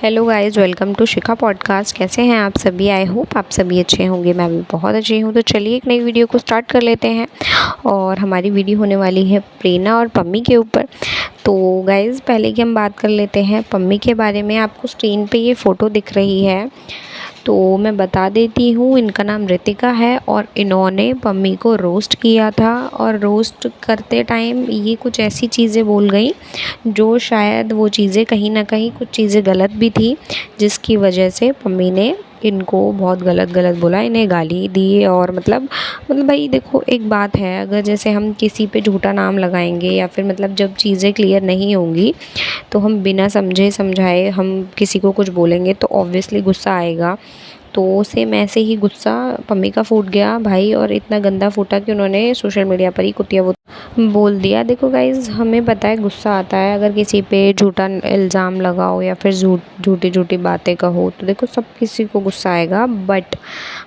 Hello guys, welcome to Shikha podcast. कैसे हैं आप सभी? आई होप आप सभी अच्छे होंगे। मैं भी बहुत अच्छी हूँ। तो चलिए एक नई वीडियो को स्टार्ट कर लेते हैं। और हमारी वीडियो होने वाली है प्रेरणा और पम्मी के ऊपर। तो गाइस, पहले की हम बात कर लेते हैं पम्मी के बारे में। आपको स्क्रीन पे ये फ़ोटो दिख रही है तो मैं बता देती हूँ, इनका नाम रितिका है और इन्होंने पम्मी को रोस्ट किया था। और रोस्ट करते टाइम ये कुछ ऐसी चीज़ें बोल गई जो शायद वो चीज़ें कहीं ना कहीं कुछ चीज़ें गलत भी थी, जिसकी वजह से पम्मी ने इनको बहुत गलत बोला, इन्हें गाली दी। और मतलब भाई देखो, एक बात है, अगर जैसे हम किसी पे झूठा नाम लगाएंगे या फिर मतलब जब चीज़ें क्लियर नहीं होंगी तो हम बिना समझे समझाए हम किसी को कुछ बोलेंगे तो ऑब्वियसली गुस्सा आएगा। तो सेम ऐसे ही गुस्सा पम्मी का फूट गया भाई, और इतना गंदा फूटा कि उन्होंने सोशल मीडिया पर ही कुतिया बोल दिया। देखो गाइज़, हमें पता है गुस्सा आता है अगर किसी पे झूठा इल्ज़ाम लगाओ या फिर झूठी बातें कहो, तो देखो सब किसी को गुस्सा आएगा। बट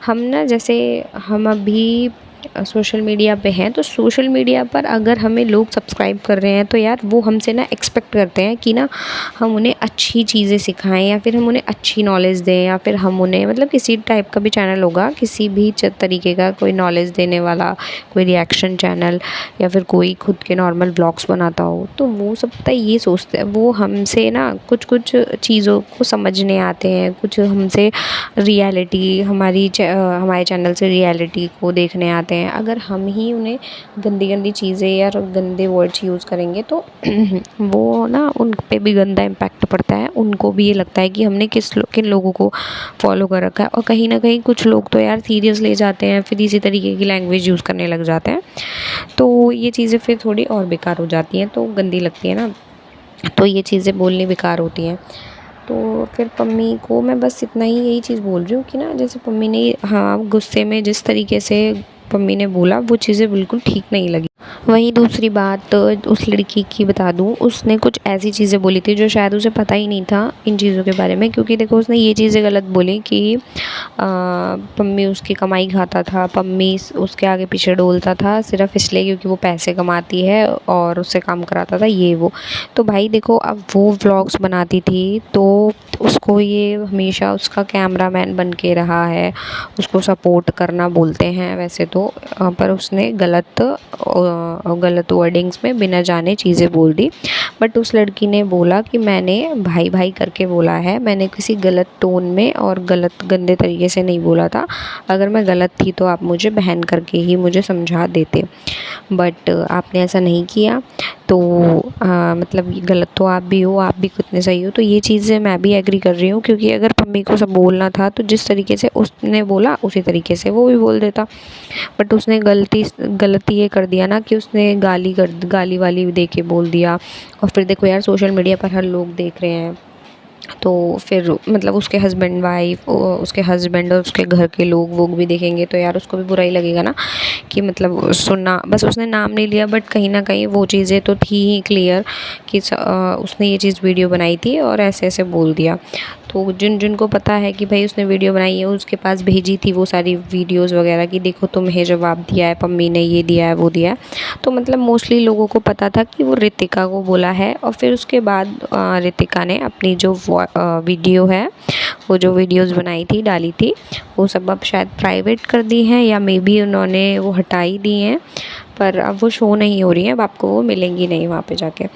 हम ना, जैसे हम अभी सोशल मीडिया पे हैं, तो सोशल मीडिया पर अगर हमें लोग सब्सक्राइब कर रहे हैं तो यार वो हमसे ना एक्सपेक्ट करते हैं कि ना हम उन्हें अच्छी चीज़ें सिखाएं या फिर हम उन्हें अच्छी नॉलेज दें, या फिर हम उन्हें मतलब किसी टाइप का भी चैनल होगा, किसी भी तरीके का कोई नॉलेज देने वाला, कोई रिएक्शन चैनल या फिर कोई खुद के नॉर्मल व्लॉग्स बनाता हो, तो वो सब पता है ये सोचते हैं, वो हमसे ना कुछ चीज़ों को समझने आते हैं, कुछ हमसे रियलिटी हमारे चैनल से रियलिटी को देखने आते हैं। अगर हम ही उन्हें गंदी चीज़ें या गंदे वर्ड्स यूज़ करेंगे तो वो ना उन पे भी गंदा इम्पैक्ट पड़ता है। उनको भी ये लगता है कि हमने किन लोगों को फॉलो कर रखा है। और कहीं ना कहीं कुछ लोग तो यार सीरियस ले जाते हैं, फिर इसी तरीके की लैंग्वेज यूज़ करने लग जाते हैं, तो ये चीज़ें फिर थोड़ी और बेकार हो जाती हैं, तो गंदी लगती है ना, तो ये चीज़ें बोलनी बेकार होती हैं। तो फिर पम्मी को मैं बस इतना ही यही चीज़ बोल रही हूँ कि ना, जैसे पम्मी ने गुस्से में जिस तरीके से पम्मी ने बोला वो चीज़ें बिल्कुल ठीक नहीं लगी। वहीं दूसरी बात उस लड़की की बता दूं, उसने कुछ ऐसी चीज़ें बोली थी जो शायद उसे पता ही नहीं था इन चीज़ों के बारे में। क्योंकि देखो, उसने ये चीज़ें गलत बोली कि पम्मी उसकी कमाई खाता था, पम्मी उसके आगे पीछे डोलता था सिर्फ इसलिए क्योंकि वो पैसे कमाती है और उससे काम कराता था, ये वो। तो भाई देखो, अब वो व्लॉग्स बनाती थी तो उसको ये हमेशा उसका कैमरामैन बन के रहा है, उसको सपोर्ट करना बोलते हैं वैसे तो, पर उसने गलत वर्डिंग्स में बिना जाने चीज़ें बोल दी। बट उस लड़की ने बोला कि मैंने भाई भाई करके बोला है, मैंने किसी गलत टोन में और गंदे तरीके से नहीं बोला था। अगर मैं गलत थी तो आप मुझे बहन करके ही मुझे समझा देते, बट आपने ऐसा नहीं किया। तो मतलब ये गलत तो आप भी हो, आप भी कितने सही हो। तो ये चीज़ें मैं भी एग्री कर रही हूँ, क्योंकि अगर पम्मी को सब बोलना था तो जिस तरीके से उसने बोला उसी तरीके से वो भी बोल देता। बट उसने गलती ये कर दिया ना कि उसने गाली वाली दे के बोल दिया। और फिर देखो यार, सोशल मीडिया पर हर लोग देख रहे हैं, तो फिर मतलब उसके हस्बैंड और उसके घर के लोग भी देखेंगे तो यार उसको भी बुरा ही लगेगा ना, कि मतलब सुनना, बस उसने नाम नहीं लिया बट कहीं ना कहीं वो चीज़ें तो थी ही क्लियर कि उसने ये चीज़ वीडियो बनाई थी और ऐसे ऐसे बोल दिया। तो जिनको पता है कि भाई उसने वीडियो बनाई है, उसके पास भेजी थी वो सारी वीडियोस वगैरह कि देखो तुम्हें जवाब दिया है, पम्मी ने ये दिया है वो दिया है, तो मतलब मोस्टली लोगों को पता था कि वो रितिका को बोला है। और फिर उसके बाद रितिका ने अपनी जो वीडियो है, वो जो वीडियोस बनाई थी डाली थी, वो सब अब शायद प्राइवेट कर दी हैं या मे बी उन्होंने वो हटाई दी हैं, पर अब वो शो नहीं हो रही हैं, अब आपको वो मिलेंगी नहीं वहाँ पे जाके।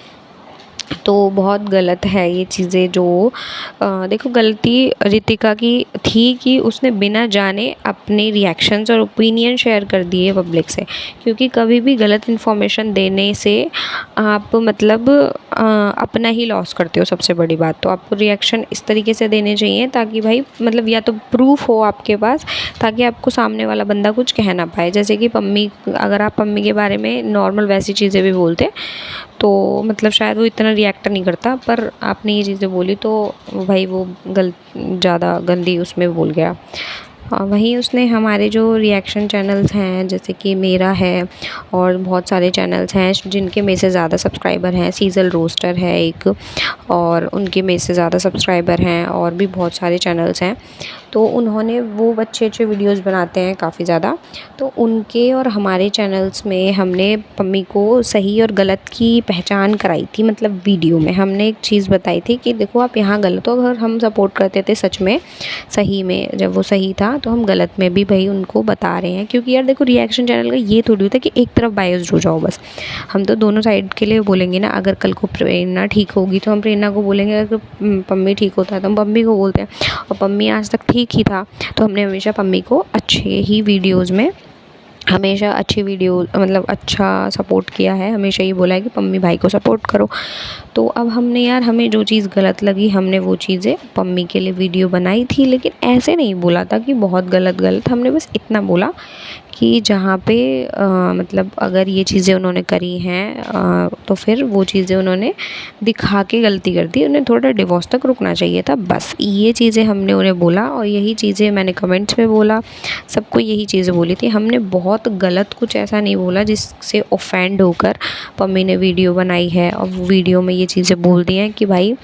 तो बहुत गलत है ये चीज़ें जो देखो, गलती रितिका की थी कि उसने बिना जाने अपने रिएक्शंस और ओपिनियन शेयर कर दिए पब्लिक से। क्योंकि कभी भी गलत इन्फॉर्मेशन देने से आप मतलब अपना ही लॉस करते हो। सबसे बड़ी बात तो आपको रिएक्शन इस तरीके से देने चाहिए ताकि भाई मतलब या तो प्रूफ हो आपके पास, ताकि आपको सामने वाला बंदा कुछ कह ना पाए। जैसे कि पम्मी, अगर आप पम्मी के बारे में नॉर्मल वैसी चीज़ें भी बोलते तो मतलब शायद वो इतना रिएक्ट नहीं करता, पर आपने ये चीज़ें बोली तो भाई वो ज़्यादा गंदी उसमें बोल गया। वहीं उसने हमारे जो रिएक्शन चैनल्स हैं, जैसे कि मेरा है और बहुत सारे चैनल्स हैं जिनके में से ज़्यादा सब्सक्राइबर हैं, सीजल रोस्टर है एक, और उनके में से ज़्यादा सब्सक्राइबर हैं, और भी बहुत सारे चैनल्स हैं। तो उन्होंने वो अच्छे वीडियोस बनाते हैं काफ़ी ज़्यादा। तो उनके और हमारे चैनल्स में हमने पम्मी को सही और गलत की पहचान कराई थी। मतलब वीडियो में हमने एक चीज़ बताई थी कि देखो आप यहाँ गलत हो। अगर हम सपोर्ट करते थे सच में सही में, जब वो सही था, तो हम गलत में भी भाई उनको बता रहे हैं। क्योंकि यार देखो रिएक्शन चैनल का ये थोड़ी होता है कि एक तरफ बायस्ड हो जाओ बस। हम तो दोनों साइड के लिए बोलेंगे ना। अगर कल को प्रेरणा ठीक होगी तो हम प्रेरणा को बोलेंगे, अगर पम्मी ठीक होता है तो हम पम्मी को बोलते हैं। और पम्मी आज तक ठीक ही था तो हमने हमेशा पम्मी को अच्छे ही वीडियोज़ में हमेशा अच्छी वीडियो मतलब अच्छा सपोर्ट किया है। हमेशा ये बोला है कि पम्मी भाई को सपोर्ट करो। तो अब हमने यार हमें जो चीज़ गलत लगी हमने वो चीज़ें पम्मी के लिए वीडियो बनाई थी। लेकिन ऐसे नहीं बोला था कि बहुत गलत हमने बस इतना बोला कि जहाँ पे मतलब अगर ये चीज़ें उन्होंने करी हैं तो फिर वो चीज़ें उन्होंने दिखा के गलती कर दी। उन्हें थोड़ा डिवोर्स तक रुकना चाहिए था, बस ये चीज़ें हमने उन्हें बोला। और यही चीज़ें मैंने कमेंट्स में बोला, सबको यही चीज़ें बोली थी। हमने बहुत गलत कुछ ऐसा नहीं बोला जिससे ऑफेंड होकर पम्मी ने वीडियो बनाई है और वो वीडियो में ये चीज़ें बोल दी हैं कि भाई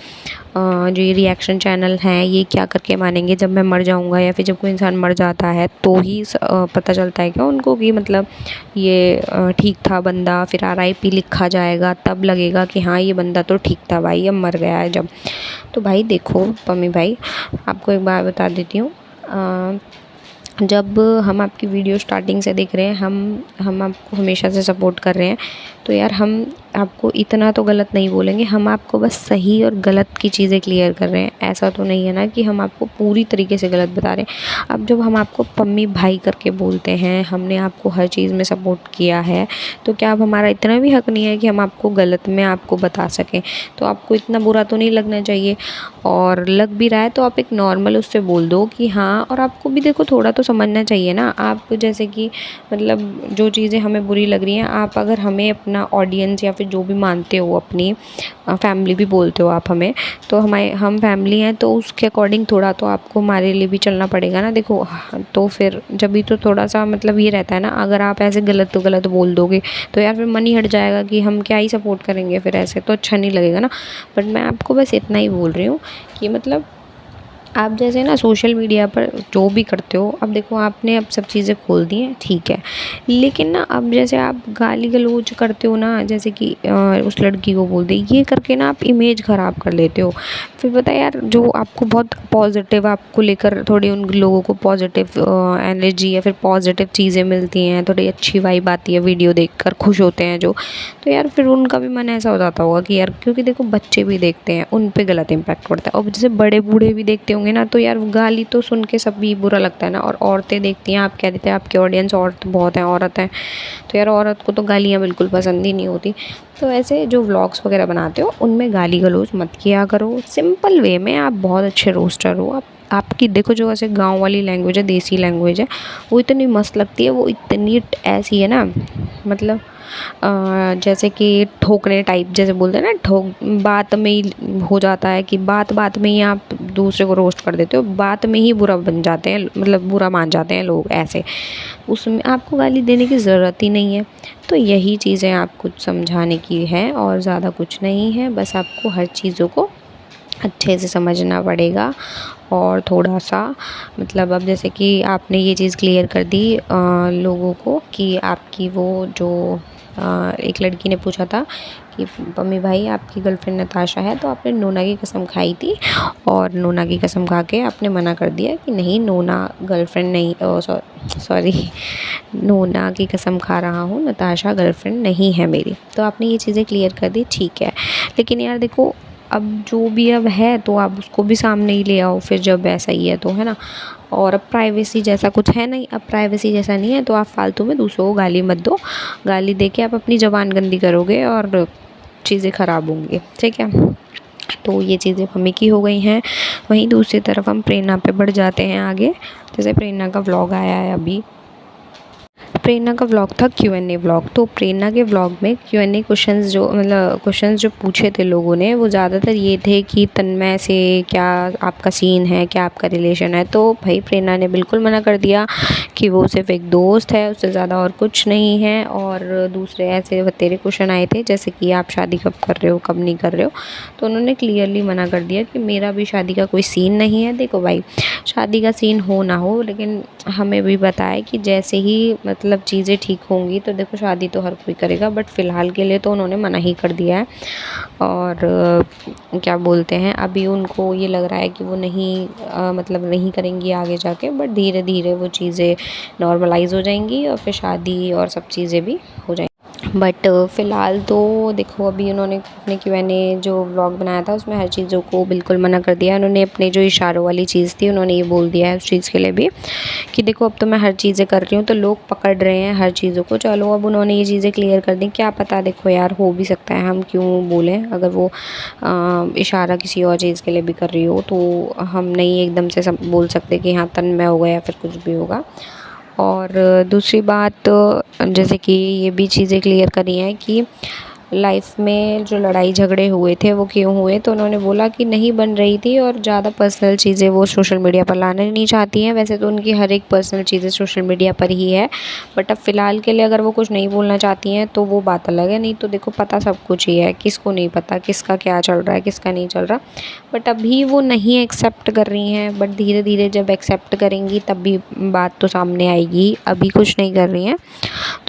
जो ये रिएक्शन चैनल हैं ये क्या करके मानेंगे, जब मैं मर जाऊंगा या फिर जब कोई इंसान मर जाता है तो ही पता चलता है क्या उनको कि मतलब ये ठीक था बंदा, फिर RIP लिखा जाएगा तब लगेगा कि हाँ ये बंदा तो ठीक था भाई, अब मर गया है जब। तो भाई देखो पम्मी भाई, आपको एक बात बता देती हूँ। जब हम आपकी वीडियो स्टार्टिंग से देख रहे हैं, हम आपको हमेशा से सपोर्ट कर रहे हैं, तो यार हम आपको इतना तो गलत नहीं बोलेंगे। हम आपको बस सही और गलत की चीज़ें क्लियर कर रहे हैं। ऐसा तो नहीं है ना कि हम आपको पूरी तरीके से गलत बता रहे हैं। अब जब हम आपको पम्मी भाई करके बोलते हैं, हमने आपको हर चीज़ में सपोर्ट किया है, तो क्या अब हमारा इतना भी हक नहीं है कि हम आपको गलत में आपको बता सकें? तो आपको इतना बुरा तो नहीं लगना चाहिए। और लग भी रहा है तो आप एक नॉर्मल उससे बोल दो कि हाँ। और आपको भी देखो थोड़ा तो समझना चाहिए ना। आप जैसे कि मतलब जो चीज़ें हमें बुरी लग रही हैं, आप अगर हमें अपना ऑडियंस या फिर जो भी मानते हो, अपनी फैमिली भी बोलते हो आप हमें, तो हम फैमिली हैं तो उसके अकॉर्डिंग थोड़ा तो आपको हमारे लिए भी चलना पड़ेगा ना। देखो तो फिर जब भी तो थोड़ा सा मतलब ये रहता है ना। अगर आप ऐसे गलत तो गलत बोल दोगे तो यार फिर मन ही हट जाएगा कि हम क्या ही सपोर्ट करेंगे, फिर ऐसे तो अच्छा नहीं लगेगा ना। बट मैं आपको बस इतना ही बोल रही हूँ कि मतलब आप जैसे ना सोशल मीडिया पर जो भी करते हो, अब देखो आपने अब सब चीज़ें खोल दी हैं, ठीक है। लेकिन ना अब जैसे आप गाली गलौज करते हो ना, जैसे कि उस लड़की को बोल दे, ये करके ना आप इमेज ख़राब कर लेते हो। फिर पता है यार, जो आपको बहुत पॉजिटिव आपको लेकर थोड़ी उन लोगों को पॉजिटिव एनर्जी या फिर पॉजिटिव चीज़ें मिलती हैं, थोड़ी अच्छी वाइब आती है, वीडियो देखकर खुश होते हैं जो, तो यार फिर उनका भी मन ऐसा हो जाता होगा कि यार, क्योंकि देखो बच्चे भी देखते हैं, उन पे गलत इम्पैक्ट पड़ता है। और जैसे बड़े बूढ़े भी देखते होंगे ना, तो यार गाली तो सुन के सब भी बुरा लगता है ना। और औरतें देखती हैं, आप कह देते हैं आपके ऑडियंस औरत बहुत हैं, औरत हैं, तो यार औरत को तो गालियाँ बिल्कुल पसंद ही नहीं होती। तो ऐसे जो व्लॉग्स वगैरह बनाते हो उनमें गाली गलौज मत किया करो, सिंपल वे में। आप बहुत अच्छे रोस्टर हो। आप आपकी देखो जो ऐसे गांव वाली लैंग्वेज है, देसी लैंग्वेज है, वो इतनी मस्त लगती है। वो इतनी ऐसी है ना, मतलब जैसे कि ठोकने टाइप जैसे बोलते हैं ना, ठोक बात में ही हो जाता है कि बात बात में ही आप दूसरे को रोस्ट कर देते हो, बात में ही बुरा बन जाते हैं, मतलब बुरा मान जाते हैं लोग ऐसे। उसमें आपको गाली देने की ज़रूरत ही नहीं है। तो यही चीज़ें आपको समझाने की है और ज़्यादा कुछ नहीं है। बस आपको हर चीज़ों को अच्छे से समझना पड़ेगा। और थोड़ा सा मतलब अब जैसे कि आपने ये चीज़ क्लियर कर दी लोगों को कि आपकी वो जो एक लड़की ने पूछा था कि पम्मी भाई आपकी गर्लफ्रेंड नताशा है, तो आपने नोना की कसम खाई थी। और नोना की कसम खा के आपने मना कर दिया कि नहीं, नोना गर्लफ्रेंड नहीं, सॉरी नोना की कसम खा रहा हूँ, नताशा गर्लफ्रेंड नहीं है मेरी। तो आपने ये चीज़ें क्लियर कर दी, ठीक है। लेकिन यार देखो, अब जो भी अब है तो आप उसको भी सामने ही ले आओ फिर, जब ऐसा ही है तो, है ना। और अब प्राइवेसी जैसा कुछ है नहीं, अब प्राइवेसी जैसा नहीं है तो आप फालतू में दूसरों को गाली मत दो। गाली दे के आप अपनी ज़बान गंदी करोगे और चीज़ें ख़राब होंगी, ठीक है। तो ये चीज़ें मम्मी की हो गई हैं। वहीं दूसरी तरफ हम प्रेरणा पे बढ़ जाते हैं आगे। जैसे प्रेरणा का व्लॉग आया है अभी, प्रेरणा का व्लॉग था Q&A व्लॉग। तो प्रेरणा के व्लॉग में Q&A क्वेश्चंस जो पूछे थे लोगों ने, वो ज़्यादातर ये थे कि तन्मय से क्या आपका सीन है, क्या आपका रिलेशन है। तो भाई प्रेरणा ने बिल्कुल मना कर दिया कि वो सिर्फ एक दोस्त है, उससे ज़्यादा और कुछ नहीं है। और दूसरे ऐसे बतेरे क्वेश्चन आए थे जैसे कि आप शादी कब कर रहे हो, कब नहीं कर रहे हो। तो उन्होंने क्लियरली मना कर दिया कि मेरा भी शादी का कोई सीन नहीं है। देखो भाई, शादी का सीन हो ना हो, लेकिन हमें भी बताया कि जैसे ही मतलब चीज़ें ठीक होंगी तो देखो शादी तो हर कोई करेगा, बट फ़िलहाल के लिए तो उन्होंने मना ही कर दिया है। और क्या बोलते हैं, अभी उनको ये लग रहा है कि वो नहीं मतलब नहीं करेंगी आगे जाके, बट धीरे धीरे वो चीज़ें नॉर्मलाइज़ हो जाएंगी और फिर शादी और सब चीज़ें भी हो जाएंगी। बट फ़िलहाल तो देखो, अभी उन्होंने अपने Q&A जो व्लॉग बनाया था उसमें हर चीज़ों को बिल्कुल मना कर दिया। उन्होंने अपने जो इशारों वाली चीज़ थी, उन्होंने ये बोल दिया है उस चीज़ के लिए भी कि देखो अब तो मैं हर चीज़ें कर रही हूँ तो लोग पकड़ रहे हैं हर चीज़ों को। चलो अब उन्होंने ये चीज़ें क्लियर कर दी, क्या पता, देखो यार हो भी सकता है, हम क्यों बोलें। अगर वो इशारा किसी और चीज़ के लिए भी कर रही हो तो हम नहीं एकदम से सब बोल सकते कि हाँ तन्मय होगा या फिर कुछ भी होगा। और दूसरी बात, जैसे कि ये भी चीज़ें क्लियर करी हैं कि लाइफ में जो लड़ाई झगड़े हुए थे वो क्यों हुए। तो उन्होंने बोला कि नहीं बन रही थी और ज़्यादा पर्सनल चीज़ें वो सोशल मीडिया पर लाना नहीं चाहती हैं। वैसे तो उनकी हर एक पर्सनल चीज़ें सोशल मीडिया पर ही है, बट अब फ़िलहाल के लिए अगर वो कुछ नहीं बोलना चाहती हैं तो वो बात अलग है। नहीं तो देखो पता सब कुछ ही है, किसको नहीं पता किसका क्या चल रहा है, किसका नहीं चल रहा। बट अभी वो नहीं एक्सेप्ट कर रही हैं, बट धीरे धीरे जब एक्सेप्ट करेंगी तब भी बात तो सामने आएगी। अभी कुछ नहीं कर रही हैं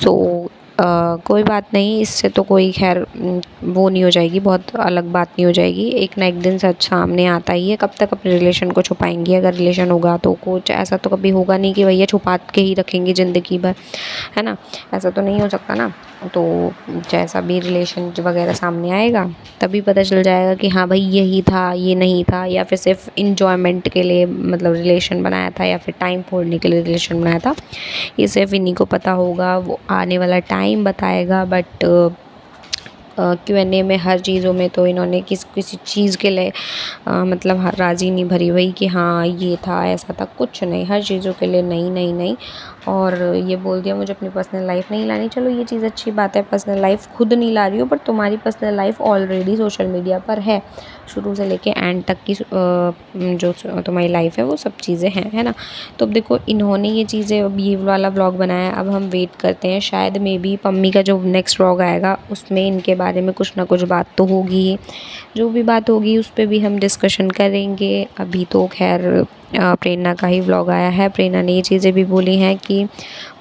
तो कोई बात नहीं, इससे तो कोई खैर वो नहीं हो जाएगी, बहुत अलग बात नहीं हो जाएगी। एक ना एक दिन सच सामने आता ही है। कब तक अपने रिलेशन को छुपाएंगी? अगर रिलेशन होगा तो कुछ ऐसा तो कभी होगा नहीं कि भैया छुपा के ही रखेंगी ज़िंदगी भर, है ना। ऐसा तो नहीं हो सकता ना। तो जैसा भी रिलेशन वगैरह सामने आएगा तभी पता चल जाएगा कि हाँ भाई यही था, ये नहीं था, या फिर सिर्फ इंजॉयमेंट के लिए मतलब रिलेशन बनाया था, या फिर टाइम फोड़ने के लिए रिलेशन बनाया था। ये सिर्फ इन्हीं को पता होगा, वो आने वाला टाइम बताएगा। बट Q&A में हर चीज़ों में तो इन्होंने किसी चीज़ के लिए मतलब राज़ी नहीं भरी हुई कि हाँ ये था, ऐसा था, कुछ नहीं। हर चीज़ों के लिए नहीं नहीं नहीं। और ये बोल दिया मुझे अपनी पर्सनल लाइफ नहीं लानी। चलो ये चीज़ अच्छी बात है, पर्सनल लाइफ खुद नहीं ला रही हो, बट तुम्हारी personal life already social media पर है। शुरू से लेके एंड तक की जो तुम्हारी लाइफ है वो सब चीज़ें हैं, है ना। तो अब देखो इन्होंने ये चीज़ें, अब ये वाला व्लॉग बनाया, अब हम वेट करते हैं शायद मे बी पम्मी का जो नेक्स्ट व्लॉग आएगा उसमें इनके बारे में कुछ ना कुछ बात तो होगी ही। जो भी बात होगी उस पर भी हम डिस्कशन करेंगे। अभी तो खैर प्रेरणा का ही व्लॉग आया है। प्रेरणा ने ये चीज़ें भी बोली हैं कि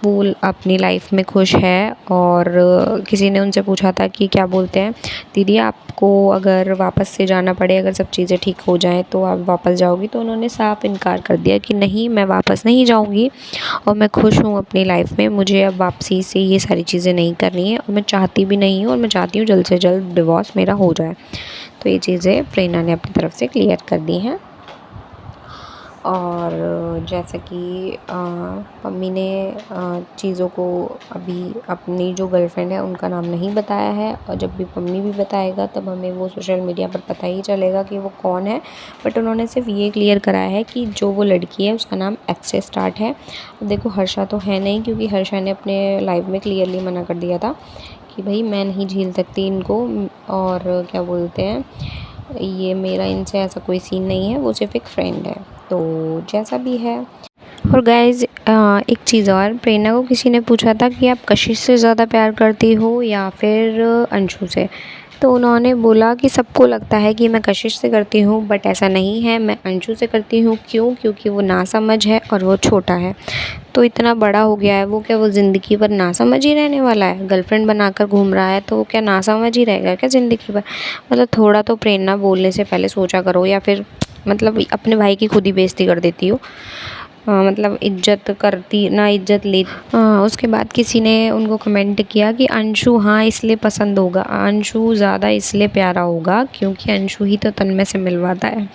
वो अपनी लाइफ में खुश है। और किसी ने उनसे पूछा था कि क्या बोलते हैं दीदी, आपको अगर वापस से जाना पड़े, अगर सब चीज़ें ठीक हो जाएं तो आप वापस जाओगी? तो उन्होंने साफ इनकार कर दिया कि नहीं, मैं वापस नहीं जाऊंगी और मैं खुश हूँ अपनी लाइफ में। मुझे अब वापसी से ये सारी चीज़ें नहीं करनी है और मैं चाहती भी नहीं हूँ, और मैं चाहती हूँ जल्द से जल्द डिवोर्स मेरा हो जाए। तो ये चीज़ें प्रेरणा ने अपनी तरफ से क्लियर कर दी हैं। और जैसा कि मम्मी ने चीज़ों को अभी अपनी जो गर्लफ्रेंड है उनका नाम नहीं बताया है, और जब भी मम्मी भी बताएगा तब हमें वो सोशल मीडिया पर पता ही चलेगा कि वो कौन है। बट उन्होंने सिर्फ ये क्लियर कराया है कि जो वो लड़की है उसका नाम एच से स्टार्ट है। अब देखो हर्षा तो है नहीं, क्योंकि हर्षा ने अपने लाइफ में क्लियरली मना कर दिया था कि भाई मैं नहीं झेल सकती इनको, और क्या बोलते हैं, ये मेरा इनसे ऐसा कोई सीन नहीं है, वो सिर्फ एक फ्रेंड है। तो जैसा भी है। और गाइज़ एक चीज़ और, प्रेरणा को किसी ने पूछा था कि आप कशिश से ज़्यादा प्यार करती हो या फिर अंशु से। तो उन्होंने बोला कि सबको लगता है कि मैं कशिश से करती हूँ, बट ऐसा नहीं है, मैं अंशु से करती हूँ। क्यों? क्योंकि वो नासमझ है और वो छोटा है। तो इतना बड़ा हो गया है वो, क्या वो ज़िंदगी भर नासमझ ही रहने वाला है? गर्लफ्रेंड बनाकर घूम रहा है तो वो क्या नासमझ ही रहेगा क्या ज़िंदगी भर? मतलब थोड़ा तो प्रेरणा बोलने से पहले सोचा करो, या फिर मतलब अपने भाई की खुद ही बेइज्जती कर देती हो। मतलब इज्जत करती ना, इज्जत ले। उसके बाद किसी ने उनको कमेंट किया कि अंशु हाँ इसलिए पसंद होगा, अंशु ज़्यादा इसलिए प्यारा होगा क्योंकि अंशु ही तो तन्मय से मिलवाता है।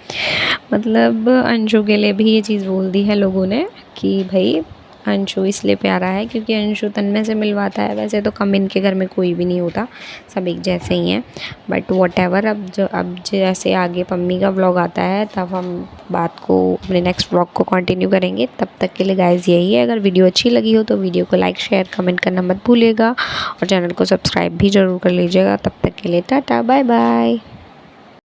मतलब अंशु के लिए भी ये चीज़ बोल दी है लोगों ने कि भाई अंशु इसलिए प्यारा है क्योंकि अंशु तन्मय से मिलवाता है। वैसे तो कम इनके घर में कोई भी नहीं होता, सब एक जैसे ही हैं, बट वॉटेवर। अब जैसे आगे पम्मी का व्लॉग आता है तब हम बात को अपने नेक्स्ट व्लॉग को कंटिन्यू करेंगे। तब तक के लिए गाइस यही है, अगर वीडियो अच्छी लगी हो तो वीडियो को लाइक शेयर कमेंट करना मत भूलिएगा और चैनल को सब्सक्राइब भी ज़रूर कर लीजिएगा। तब तक के लिए टाटा बाय बाय।